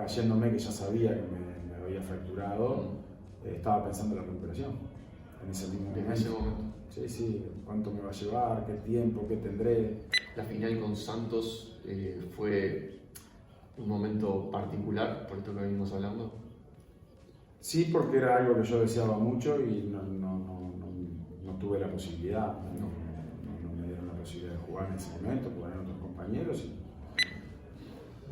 cayéndome, que ya sabía que me había fracturado, estaba pensando en la recuperación, en ese mismo momento. En ese momento. Sí, cuánto me va a llevar, qué tiempo, qué tendré. La final con Santos fue un momento particular, por esto que venimos hablando. Sí, porque era algo que yo deseaba mucho y no tuve la posibilidad, no me dieron la posibilidad de jugar en ese momento, porque eran otros compañeros.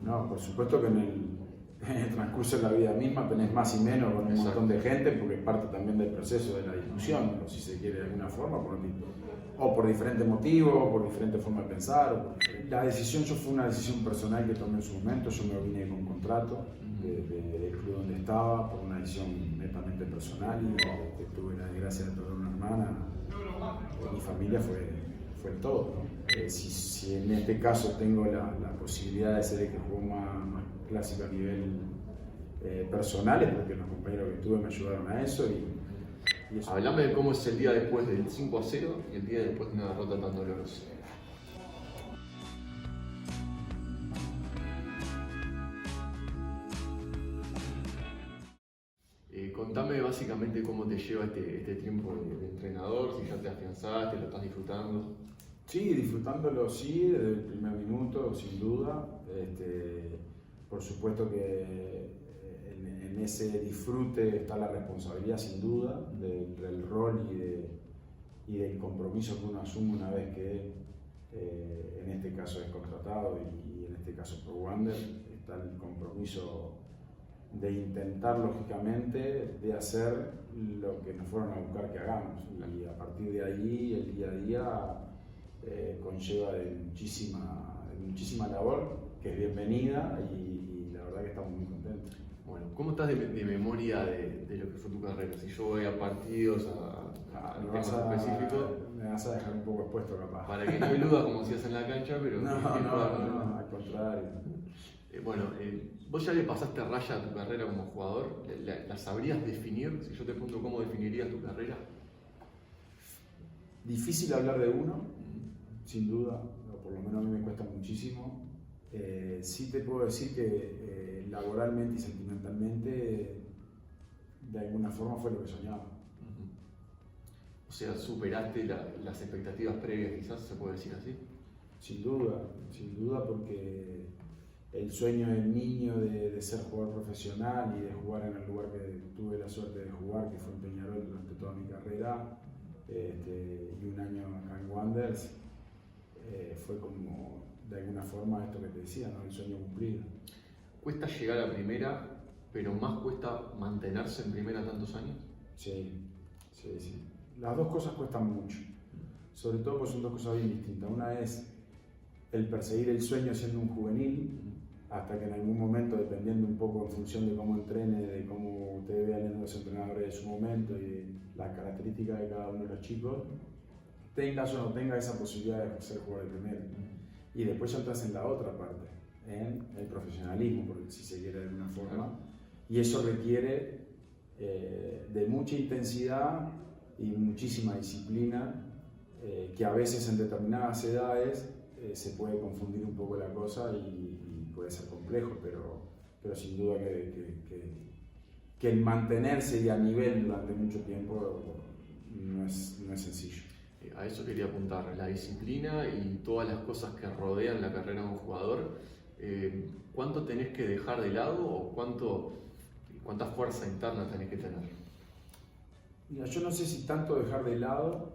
No, por supuesto que en el transcurso de la vida misma tenés más y menos con un montón de gente, porque es parte también del proceso de la discusión, o si se quiere de alguna forma, o por diferentes motivos, o por diferentes formas de pensar. La decisión fue una decisión personal que tomé en su momento. Yo me vine con un contrato del club donde estaba por una decisión netamente personal, y tuve la desgracia de perder una hermana. Mi familia fue todo, ¿no? Si en este caso tengo la posibilidad de ser el que jugó más clásico a nivel personal, es porque los compañeros que tuve me ayudaron a eso. Y eso. Hablame de cómo es el día después del 5-0 y el día después de una derrota tan dolorosa. Contame básicamente cómo te lleva este tiempo de entrenador, si ya te afianzaste, lo estás disfrutando. Sí, disfrutándolo, sí, desde el primer minuto, sin duda. Por supuesto que en ese disfrute está la responsabilidad, sin duda, del rol y del compromiso que uno asume una vez que en este caso es contratado y en este caso por Wander. Está el compromiso de intentar, lógicamente, de hacer lo que nos fueron a buscar que hagamos. Y a partir de ahí, el día a día conlleva de muchísima labor, que es bienvenida, y la verdad que estamos muy contentos. Bueno, ¿cómo estás de memoria de lo que fue tu carrera? Si yo voy a partidos, a temas específicos... Me vas a dejar un poco expuesto, capaz. Para que no eludas como si en la cancha, pero... No, al contrario. Bueno, vos ya le pasaste raya a tu carrera como jugador. ¿La sabrías definir? Si yo te pregunto cómo definirías tu carrera. Difícil hablar de uno, sin duda, o por lo menos a mí me cuesta muchísimo. Sí te puedo decir que laboralmente y sentimentalmente, de alguna forma fue lo que soñaba. O sea, ¿superaste las expectativas previas, quizás se puede decir así? Sin duda, porque el sueño del niño de ser jugador profesional y de jugar en el lugar que tuve la suerte de jugar, que fue en Peñarol durante toda mi carrera, y un año acá en Wanderers, fue como, de alguna forma, esto que te decía, ¿no? El sueño cumplido. ¿Cuesta llegar a primera, pero más cuesta mantenerse en primera tantos años? Sí. Las dos cosas cuestan mucho, sobre todo porque son dos cosas bien distintas. Una es el perseguir el sueño siendo un juvenil, hasta que en algún momento, dependiendo un poco en función de cómo entrene, de cómo te vean los entrenadores de su momento y de las características de cada uno de los chicos, tengas o no tengas esa posibilidad de ser jugador de primera. Y después ya entras en la otra parte, en el profesionalismo, porque si se quiere de alguna forma, y eso requiere de mucha intensidad y muchísima disciplina, que a veces en determinadas edades se puede confundir un poco la cosa y puede ser complejo, pero sin duda que el mantenerse y a nivel durante mucho tiempo no es sencillo. A eso quería apuntar, la disciplina y todas las cosas que rodean la carrera de un jugador. ¿Cuánto tenés que dejar de lado o cuánta fuerza interna tenés que tener? Mira, yo no sé si tanto dejar de lado,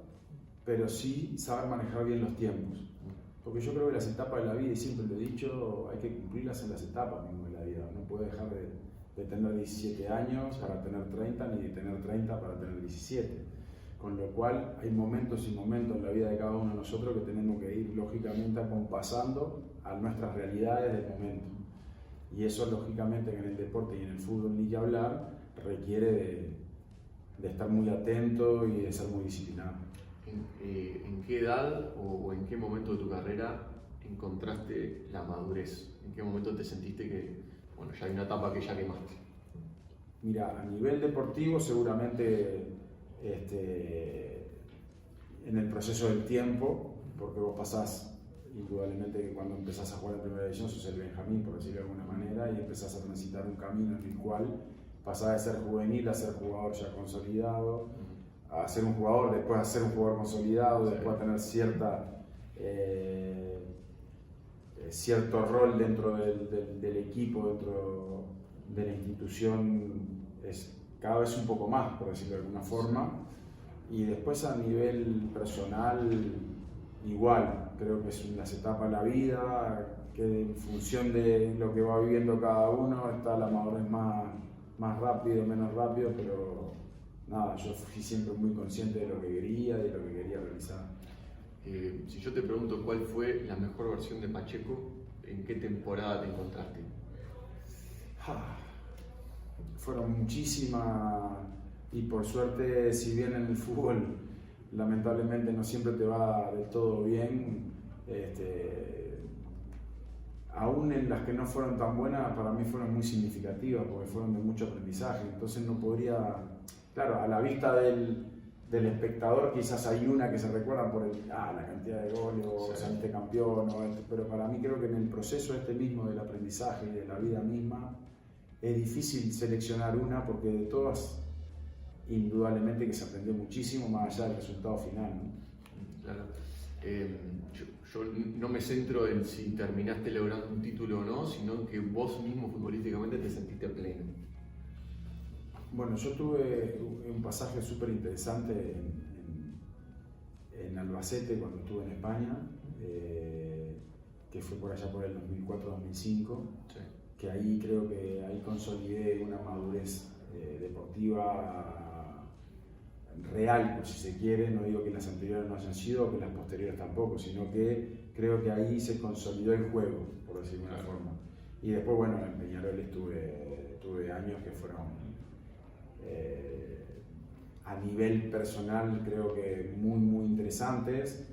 pero sí saber manejar bien los tiempos. Porque yo creo que las etapas de la vida, y siempre lo he dicho, hay que cumplirlas en las etapas mismo de la vida. No puedes dejar de tener 17 años para tener 30, ni de tener 30 para tener 17. Con lo cual hay momentos y momentos en la vida de cada uno de nosotros que tenemos que ir lógicamente acompasando a nuestras realidades del momento. Y eso lógicamente en el deporte y en el fútbol ni que hablar, requiere de estar muy atento y de ser muy disciplinado. ¿En qué edad o en qué momento de tu carrera encontraste la madurez? ¿En qué momento te sentiste que ya hay una etapa que ya quemaste? Mira, a nivel deportivo seguramente en el proceso del tiempo, porque vos pasás indudablemente que cuando empezás a jugar en primera división sos el Benjamín, por decirlo de alguna manera, y empezás a transitar un camino en el cual pasás de ser juvenil a ser jugador ya consolidado, a ser un jugador, después a ser un jugador consolidado, después a tener cierto rol dentro del equipo, dentro de la institución, es cada vez un poco más, por decirlo de alguna forma. Y después a nivel personal, igual, creo que es las etapas de la vida, que en función de lo que va viviendo cada uno está la madurez más rápido, menos rápido, pero nada, yo fui siempre muy consciente de lo que quería, de lo que quería realizar. Si yo te pregunto cuál fue la mejor versión de Pacheco, ¿en qué temporada te encontraste? Fueron muchísimas, y por suerte, si bien en el fútbol lamentablemente no siempre te va del todo bien, aún en las que no fueron tan buenas, para mí fueron muy significativas porque fueron de mucho aprendizaje. Entonces no podría, claro, a la vista del espectador quizás hay una que se recuerda por la cantidad de goles, o saliste campeón, pero para mí creo que en el proceso mismo del aprendizaje y de la vida misma es difícil seleccionar una, porque de todas indudablemente que se aprendió muchísimo más allá del resultado final, ¿no? Claro. Yo no me centro en si terminaste logrando un título o no, sino que vos mismo futbolísticamente te sentiste pleno. Bueno, yo tuve un pasaje súper interesante en Albacete cuando estuve en España, que fue por allá por el 2004-2005, sí. Que ahí creo que ahí consolidé una madurez deportiva real, por si se quiere. No digo que las anteriores no hayan sido, o que las posteriores tampoco, sino que creo que ahí se consolidó el juego, por decirlo de una forma. Y después, bueno, en Peñarol tuve años que fueron a nivel personal creo que muy interesantes,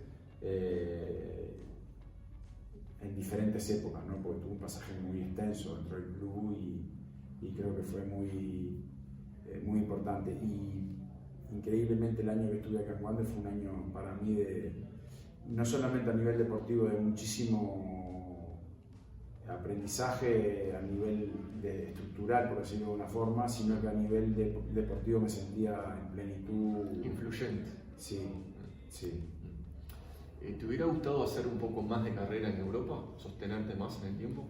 en diferentes épocas, ¿no? Porque tuve un pasaje muy extenso dentro del club y creo que fue muy importante. Y increíblemente el año que estuve acá en Wander fue un año para mí no solamente a nivel deportivo, de muchísimo aprendizaje a nivel estructural, por decirlo de alguna forma, sino que a nivel deportivo me sentía en plenitud. Influyente. Sí. ¿Te hubiera gustado hacer un poco más de carrera en Europa? ¿Sostenerte más en el tiempo?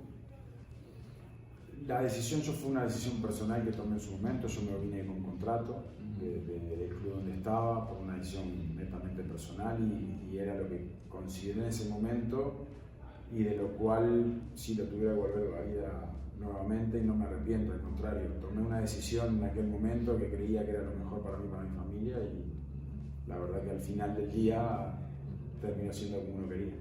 La decisión fue una decisión personal que tomé en su momento. Yo me vine con contrato del club donde estaba por una decisión netamente personal y era lo que consideré en ese momento, y de lo cual, si lo tuviera que volver, lo haría nuevamente y no me arrepiento. Al contrario, tomé una decisión en aquel momento que creía que era lo mejor para mí y para mi familia, y la verdad que al final del día terminó siendo como uno quería.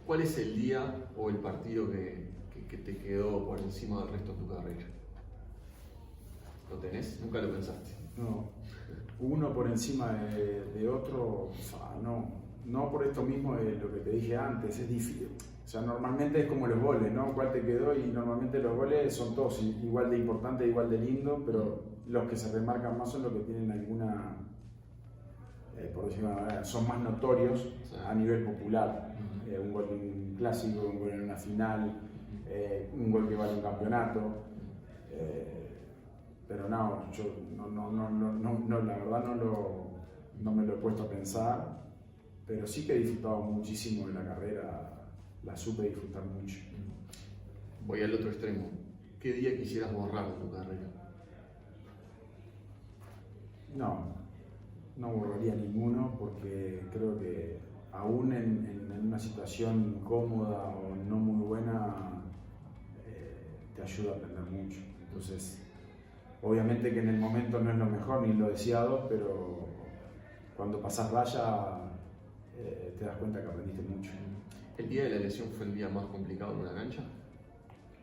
¿Cuál es el día o el partido que te quedó por encima del resto de tu carrera? ¿Lo tenés? ¿Nunca lo pensaste? No, uno por encima de otro, no por esto mismo de lo que te dije antes, es difícil. O sea, normalmente es como los goles, ¿no? ¿Cuál te quedó? Y normalmente los goles son todos igual de importantes, igual de lindos, pero los que se remarcan más son los que tienen alguna, por decirlo de una manera, son más notorios a nivel popular. Un gol en un clásico, un gol en una final, un gol que vale un campeonato. Pero no, yo la verdad no me lo he puesto a pensar, pero sí que he disfrutado muchísimo de la carrera, la supe disfrutar mucho. Voy al otro extremo. ¿Qué día quisieras borrar de tu carrera? No borraría ninguno, porque creo que aún en una situación cómoda o no muy buena, te ayuda a aprender mucho. Entonces, obviamente que en el momento no es lo mejor ni lo deseado, pero cuando pasás raya te das cuenta que aprendiste mucho. ¿El día de la lesión fue el día más complicado en una cancha?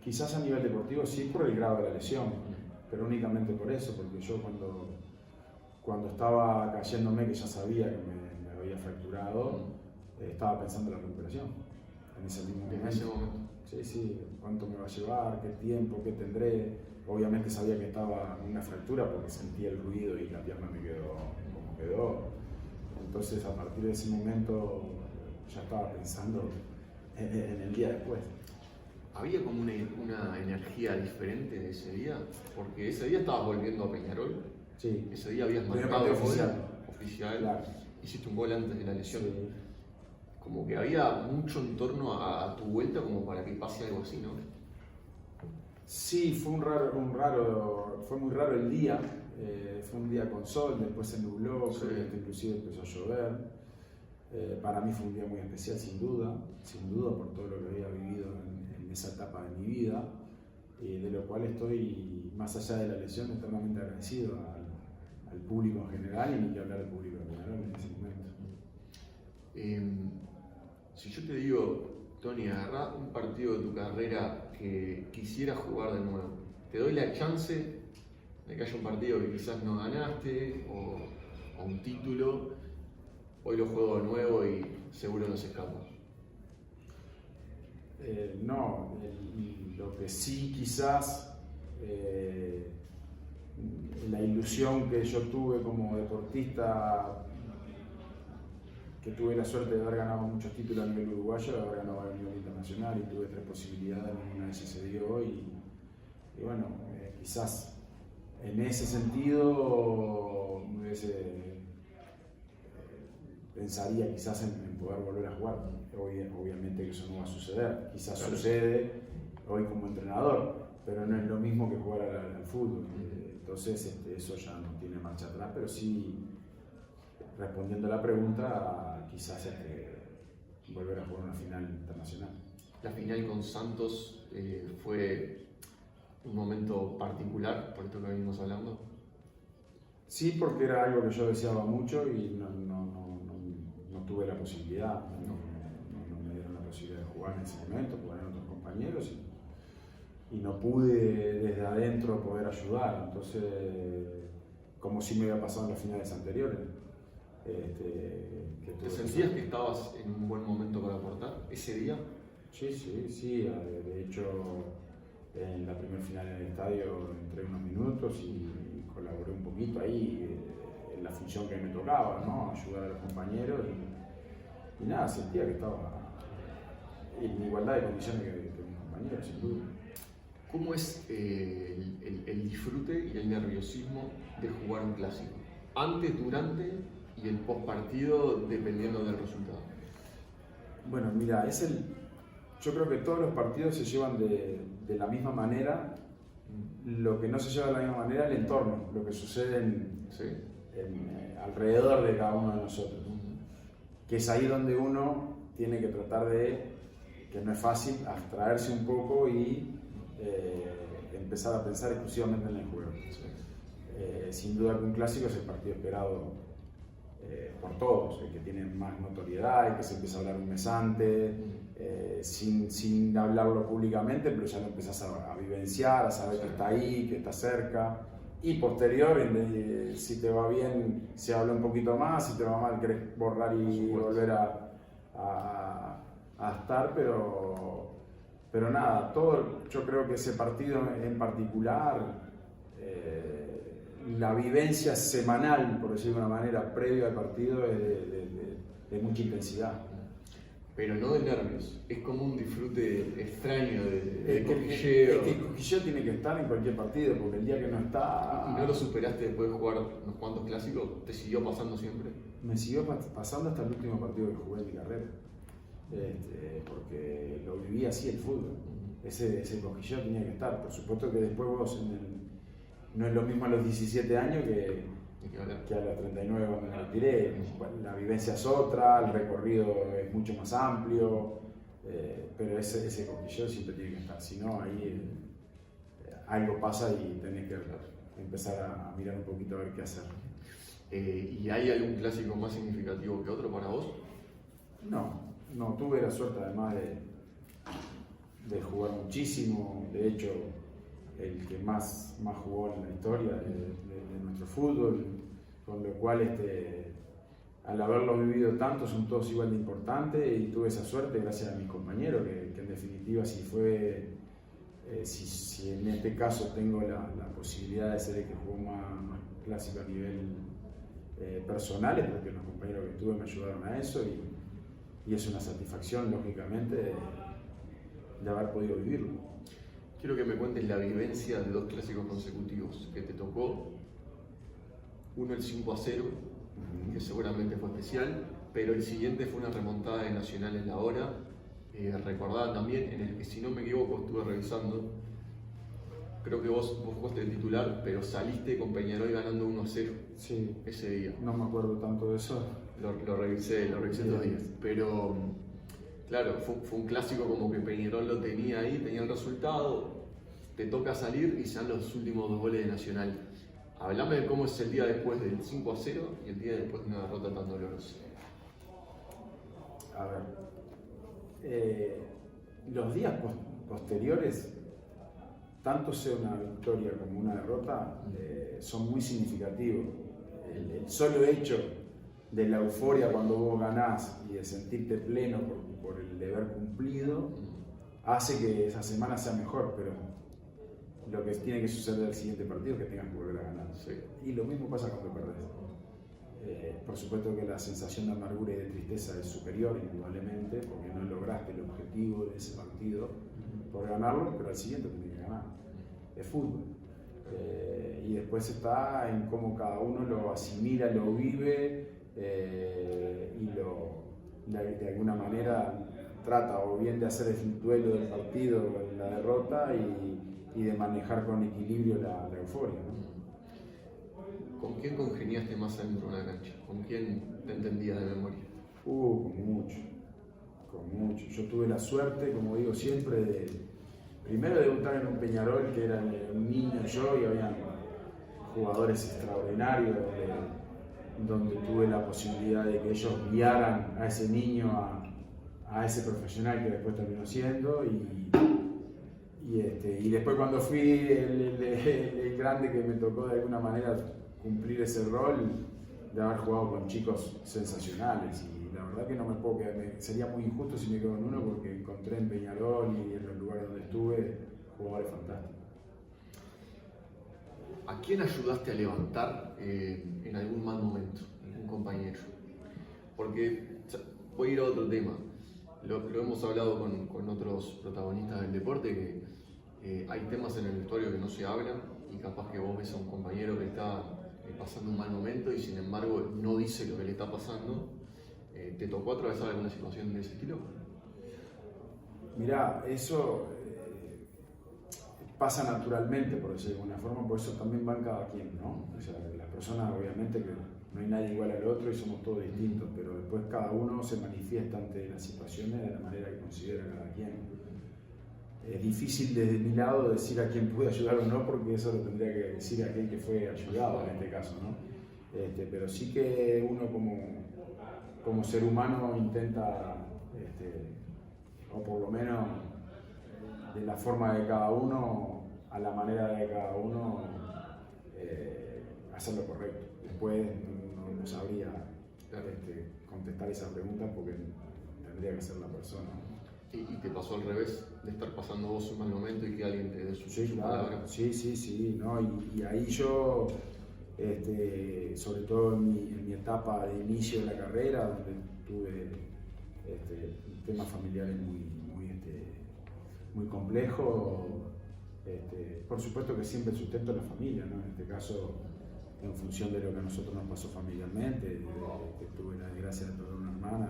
Quizás a nivel deportivo sí, por el grado de la lesión, pero únicamente por eso, porque yo cuando estaba cayéndome, que ya sabía que me había fracturado, estaba pensando en la recuperación, en ese mismo momento. ¿En ese momento? Sí, cuánto me va a llevar, qué tiempo, qué tendré. Obviamente sabía que estaba en una fractura porque sentía el ruido y la pierna me quedó como quedó. Entonces, a partir de ese momento ya estaba pensando en el día después. ¿Había como una energía diferente de ese día? Porque ese día estabas volviendo a Peñarol. Sí. Ese día habías Primer marcado partido oficial. Claro. Hiciste un gol antes de la lesión. Sí. Como que había mucho en torno a tu vuelta como para que pase algo así, ¿no? Sí, fue fue muy raro el día. Fue un día con sol, después se nubló, Sí. creo que inclusive empezó a llover. Para mí fue un día muy especial, sin duda por todo lo que había vivido en esa etapa de mi vida, de lo cual estoy, más allá de la lesión, eternamente agradecido al público en general y ni que hablar del público en general en ese momento. Si yo te digo, Tony, agarrá un partido de tu carrera que quisieras jugar de nuevo, te doy la chance de que haya un partido que quizás no ganaste o un título, hoy lo juego de nuevo y seguro no se escapa. No, lo que sí quizás, la ilusión que yo tuve como deportista, que tuve la suerte de haber ganado muchos títulos a nivel uruguayo, de haber ganado a nivel internacional y tuve 3 posibilidades, ninguna de ellas se dio y bueno, quizás en ese sentido me hubiese, pensaría quizás en poder volver a jugar. Obviamente que eso no va a suceder, quizás Claro. Sucede hoy como entrenador, pero no es lo mismo que jugar al fútbol. Entonces eso ya no tiene marcha atrás, pero sí, respondiendo a la pregunta, quizás volver a jugar una final internacional. La final con Santos fue un momento particular, por esto que venimos hablando. Sí, porque era algo que yo deseaba mucho y no tuve la posibilidad, no me dieron la posibilidad de jugar en ese momento, porque eran otros compañeros y no pude desde adentro poder ayudar. Entonces, como si me había pasado en las finales anteriores. ¿Te sentías que estabas en un buen momento para aportar ese día? Sí. De hecho, en la primera final en el estadio entré unos minutos y colaboré un poquito ahí en la función que me tocaba, ¿no? Ayudar a los compañeros y nada, sentía que estaba en igualdad de condiciones que mis compañeros, sin duda. ¿Cómo es el disfrute y el nerviosismo de jugar un clásico? Antes, durante y el post partido, dependiendo del resultado. Bueno, mira, yo creo que todos los partidos se llevan de la misma manera. Lo que no se lleva de la misma manera es el entorno, lo que sucede alrededor de cada uno de nosotros. Que es ahí donde uno tiene que tratar que no es fácil, abstraerse un poco y empezar a pensar exclusivamente en el juego. Sin duda que un clásico es el partido esperado por todos, el que tiene más notoriedad, el que se empieza a hablar un mes antes, sin hablarlo públicamente, pero ya lo empezás a vivenciar, a saber que está ahí, que está cerca. Y posterior, si te va bien, se habla un poquito más, si te va mal, querés borrar y volver a estar, pero nada, yo creo que ese partido en particular, la vivencia semanal, por decirlo de una manera, previa al partido es de mucha intensidad. Pero no de nervios, es como un disfrute extraño de cosquilleo. Es que el cosquilleo tiene que estar en cualquier partido, porque el día que no está... ¿Y no lo superaste después de jugar unos cuantos clásicos? ¿Te siguió pasando siempre? Me siguió pasando hasta el último partido que jugué en mi carrera, porque lo viví así el fútbol. Ese cosquilleo tenía que estar. Por supuesto que después vos, no es lo mismo a los 17 años que a los 39 cuando me retiré. Bueno, la vivencia es otra, el recorrido es mucho más amplio, pero ese cosquilleo siempre tiene que estar. Si no, ahí algo pasa y tenés que empezar a mirar un poquito a ver qué hacer. ¿Y hay algún clásico más significativo que otro para vos? No, tuve la suerte además de jugar muchísimo. De hecho, el que más jugó en la historia de nuestro fútbol, con lo cual al haberlo vivido tanto son todos igual de importantes y tuve esa suerte gracias a mis compañeros que en definitiva si en este caso tengo la posibilidad de ser el que jugó más clásico a nivel personal es porque los compañeros que tuve me ayudaron a eso y y es una satisfacción, lógicamente, de haber podido vivirlo. Quiero que me cuentes la vivencia de 2 clásicos consecutivos que te tocó. Uno el 5-0, que seguramente fue especial, pero el siguiente fue una remontada de Nacional en la hora, recordada también, en el que, si no me equivoco, estuve revisando, creo que vos fuiste el titular, pero saliste con Peñarol ganando 1-0 sí, ese día. No me acuerdo tanto de eso. Lo revisé 2 días, pero claro, fue un clásico como que Peñarol lo tenía ahí, tenía el resultado, te toca salir y se dan los últimos 2 goles de Nacional. Hablame de cómo es el día después del 5-0 y el día después de una derrota tan dolorosa. A ver, los días posteriores, tanto sea una victoria como una derrota, son muy significativos. El solo hecho de la euforia cuando vos ganás y de sentirte pleno por el deber cumplido, hace que esa semana sea mejor, pero lo que tiene que suceder al siguiente partido es que tengas que volver a ganar. Sí. Y lo mismo pasa cuando perdés. Por supuesto que la sensación de amargura y de tristeza es superior, indudablemente, porque no lograste el objetivo de ese partido por ganarlo, pero al siguiente tenés que ganar. Es fútbol. Y después está en cómo cada uno lo asimila, lo vive y de alguna manera trata o bien de hacer el duelo del partido, la derrota, y de manejar con equilibrio la euforia, ¿no? ¿Con quién congeniaste más adentro de una cancha? ¿Con quién te entendías de memoria? Con mucho. Yo tuve la suerte, como digo siempre, de primero debutar en un Peñarol que era un niño yo, y había jugadores extraordinarios donde tuve la posibilidad de que ellos guiaran a ese niño a ese profesional que después terminó siendo, y después cuando fui el grande que me tocó de alguna manera cumplir ese rol de haber jugado con chicos sensacionales, y la verdad que no me puedo quedar, sería muy injusto si me quedo en uno, porque encontré en Peñarol y en los lugares donde estuve jugadores fantásticos. ¿A quién ayudaste a levantar en algún mal momento, algún compañero? Porque voy a ir a otro tema, lo hemos hablado con otros protagonistas del deporte, que hay temas en el vestuario que no se hablan, y capaz que vos ves a un compañero que está pasando un mal momento y sin embargo no dice lo que le está pasando. ¿Te tocó atravesar alguna situación de ese estilo? Mirá, eso pasa naturalmente, por decirlo de alguna forma, por eso también va en cada quien, ¿no? O sea, las personas, obviamente que no hay nadie igual al otro y somos todos distintos, pero después cada uno se manifiesta ante las situaciones de la manera que considera cada quien. Es difícil desde mi lado decir a quién pude ayudar o no, porque eso lo tendría que decir aquel que fue ayudado en este caso, ¿no? Pero sí que uno como ser humano intenta, o por lo menos de la forma de cada uno, a la manera de cada uno, hacer lo correcto. Después no sabría contestar esa pregunta, porque tendría que ser la persona. ¿Y te pasó al revés, de estar pasando vos un mal momento y que alguien te dé su palabra? Sí, ¿no? Y ahí yo, sobre todo en mi etapa de inicio de la carrera, donde tuve temas familiares muy complejos, por supuesto que siempre el sustento de la familia, ¿no? En este caso, en función de lo que a nosotros nos pasó familiarmente, que tuve la desgracia de perder una hermana,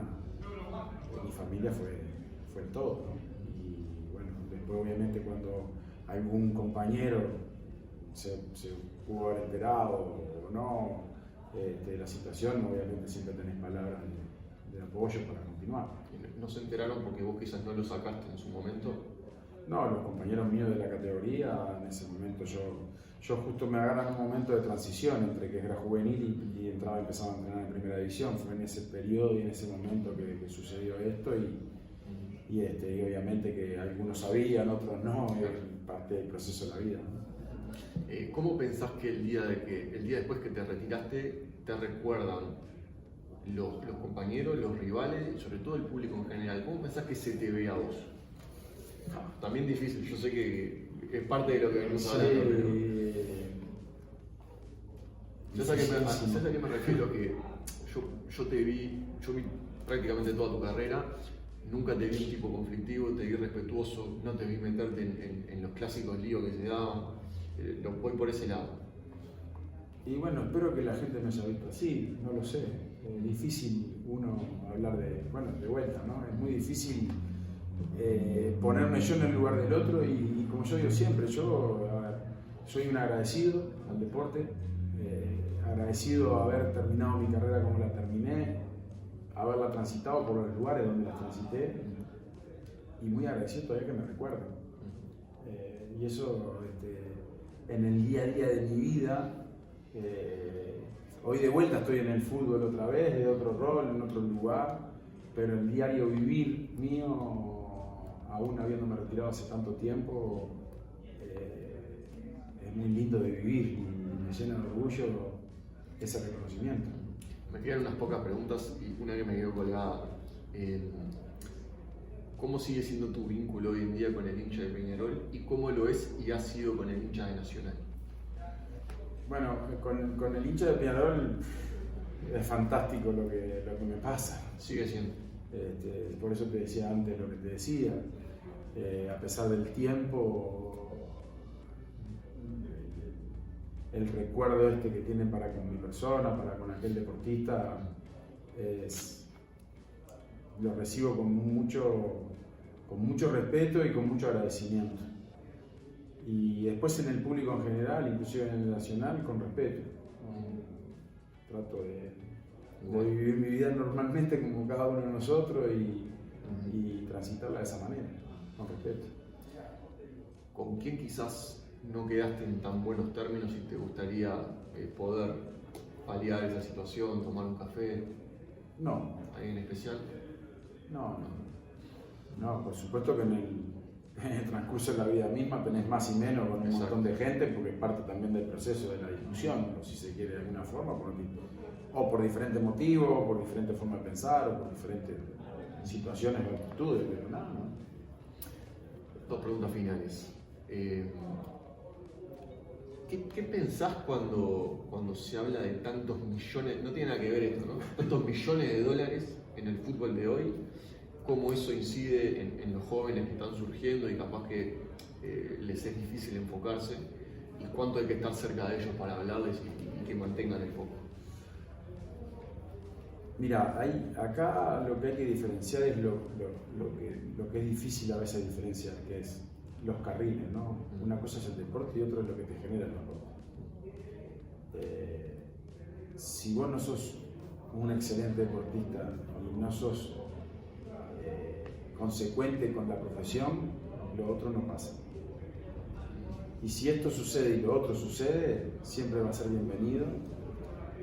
mi familia fue todo, ¿no? Y bueno, después obviamente cuando algún compañero se pudo haber enterado o no de la situación, obviamente siempre tenés palabras de apoyo para continuar. ¿No se enteraron porque vos quizás no lo sacaste en su momento? No, los compañeros míos de la categoría, en ese momento yo justo me agarré en un momento de transición entre que era juvenil y empezaba a entrenar en primera división. Fue en ese periodo y en ese momento que sucedió esto, y obviamente que algunos sabían, otros no, es parte del proceso de la vida, ¿no? ¿Cómo pensás que el día después que te retiraste te recuerdan los compañeros, los rivales y sobre todo el público en general? ¿Cómo pensás que se te ve a vos? También difícil, yo sé que es parte de lo que venimos hablando, pero ¿sabes a qué me refiero? Que yo vi prácticamente toda tu carrera. Nunca te vi un tipo conflictivo, te vi respetuoso, no te vi meterte en los clásicos líos que se daban. Voy por ese lado. Y bueno, espero que la gente me haya visto así, no lo sé. Es difícil uno hablar de vuelta, ¿no? Es muy difícil ponerme yo en el lugar del otro y como yo digo siempre, yo soy un agradecido al deporte, agradecido a haber terminado mi carrera como la terminé, haberla transitado por los lugares donde la transité y muy agradecido todavía que me recuerden. Y eso en el día a día de mi vida, hoy de vuelta estoy en el fútbol otra vez, de otro rol, en otro lugar, pero el diario vivir mío, aún habiéndome retirado hace tanto tiempo, es muy lindo de vivir y me llena de orgullo ese reconocimiento. Me quedan unas pocas preguntas y una que me quedó colgada. ¿Cómo sigue siendo tu vínculo hoy en día con el hincha de Peñarol y cómo lo es y ha sido con el hincha de Nacional? Bueno, con el hincha de Peñarol es fantástico lo que me pasa. Sigue siendo. Por eso te decía antes lo que te decía. A pesar del tiempo, el recuerdo que tienen para con mi persona, para con aquel deportista, lo recibo con mucho respeto y con mucho agradecimiento. Y después en el público en general, inclusive en el nacional, con respeto. Trato de vivir mi vida normalmente como cada uno de nosotros y transitarla de esa manera, con respeto. ¿Con quién quizás no quedaste en tan buenos términos y te gustaría poder paliar esa situación, tomar un café? No. ¿Alguien especial? No, por supuesto que en el transcurso de la vida misma tenés más y menos con un montón de gente, porque es parte también del proceso de la discusión, o si se quiere de alguna forma, por diferentes motivos, o por diferentes formas de pensar, o por diferentes situaciones o actitudes, pero nada, ¿no? Dos preguntas finales. ¿Qué pensás cuando se habla de tantos millones, no tiene nada que ver esto, ¿no? Tantos millones de dólares en el fútbol de hoy? ¿Cómo eso incide en los jóvenes que están surgiendo y capaz que les es difícil enfocarse? ¿Y cuánto hay que estar cerca de ellos para hablarles y que mantengan el foco? Mira, acá lo que hay que diferenciar es lo que es difícil a veces diferenciar, que es los carriles, ¿no? Una cosa es el deporte y otra es lo que te genera el deporte. Si vos no sos un excelente deportista y no sos consecuente con la profesión, lo otro no pasa. Y si esto sucede y lo otro sucede, siempre va a ser bienvenido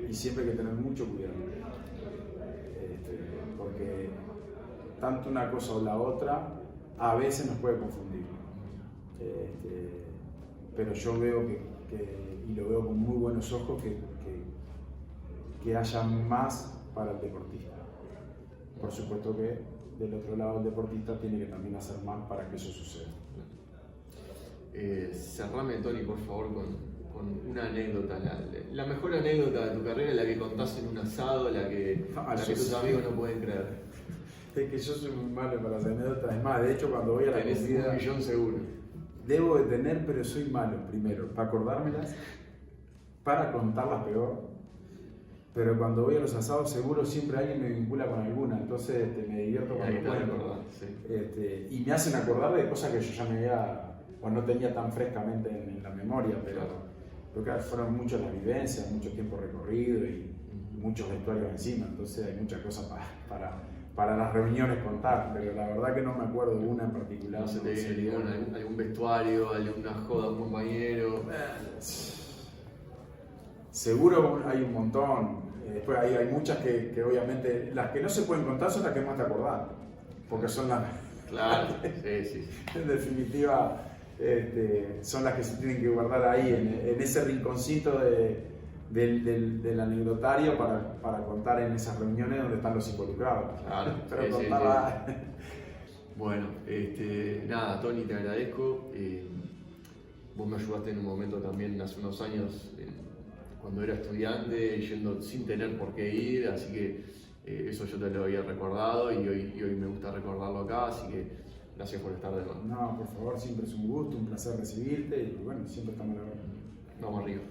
y siempre hay que tener mucho cuidado. Porque tanto una cosa o la otra a veces nos puede confundir. Pero yo veo y lo veo con muy buenos ojos, que haya más para el deportista. Por supuesto que del otro lado el deportista tiene que también hacer más para que eso suceda. Cerrame, Tony, por favor, con una anécdota. La mejor anécdota de tu carrera, la que contás en un asado, la que tus amigos no pueden creer. Es que yo soy muy malo para las anécdotas. Es más, de hecho, cuando voy a la Tenés comida... 1 millón seguro. Debo de tener, pero soy malo, primero, para acordármelas, para contarlas peor. Pero cuando voy a los asados seguro siempre alguien me vincula con alguna, entonces me divierto cuando puedo. Sí. Y me hacen acordar de cosas que yo ya me había, o no tenía tan frescamente en la memoria, pero claro, fueron muchas las vivencias, mucho tiempo recorrido y muchos vestuarios encima, entonces hay muchas cosas para las reuniones contar, pero la verdad que no me acuerdo de una en particular. ¿No se te viene algún vestuario, alguna joda a un compañero? Seguro hay un montón. Después hay muchas que obviamente, las que no se pueden contar son las que más te acordás, porque son las... Claro, sí. En definitiva, son las que se tienen que guardar ahí, en ese rinconcito del anecdotario para contar en esas reuniones donde están los involucrados. Claro, pero contarla... Bueno, nada, Tony, te agradezco. Vos me ayudaste en un momento también hace unos años, cuando era estudiante, yendo sin tener por qué ir, así que eso yo te lo había recordado y hoy me gusta recordarlo acá, así que gracias por estar de nuevo. No, por favor, siempre es un gusto, un placer recibirte y bueno, siempre estamos a la hora. Vamos arriba.